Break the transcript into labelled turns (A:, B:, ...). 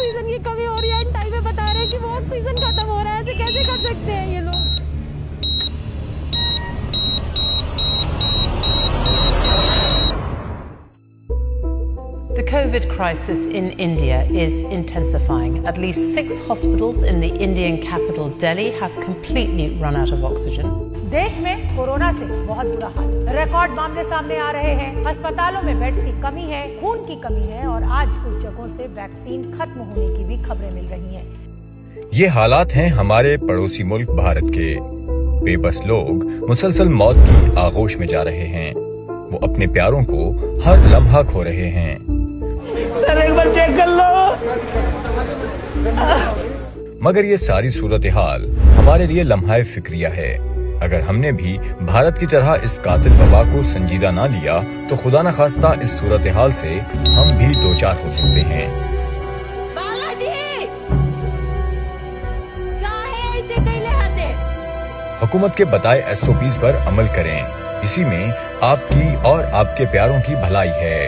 A: Oxygen की कमी हो रही है, टाइम पे बता रहे हैं कि वो ऑक्सीजन खत्म हो रहा है, ऐसे कैसे कर सकते हैं ये लोग।
B: The COVID crisis in India is intensifying. At least 6 hospitals in the Indian capital Delhi have completely run out of oxygen.
C: देश में कोरोना से बहुत बुरा हाल, रिकॉर्ड मामले सामने आ रहे हैं, अस्पतालों में बेड्स की कमी है, खून की कमी है और आज कुछ जगहों से वैक्सीन खत्म होने की भी खबरें मिल रही हैं।
D: ये हालात हैं हमारे पड़ोसी मुल्क भारत के। बेबस लोग मुसलसल मौत की आगोश में जा रहे हैं। वो अपने प्यारों को हर लम्हा खो रहे हैं।
E: सर एक बार चेक कर लो।
D: मगर ये सारी सूरत हाल हमारे लिए लम्हा फिक्रिया है। अगर हमने भी भारत की तरह इस कातिल वबा को संजीदा ना लिया तो खुदा न खास्ता इस सूरत हाल से हम भी दो चार हो सकते हैं। हुकूमत के बताए SOPs पर अमल करें, इसी में आपकी और आपके प्यारों की भलाई है।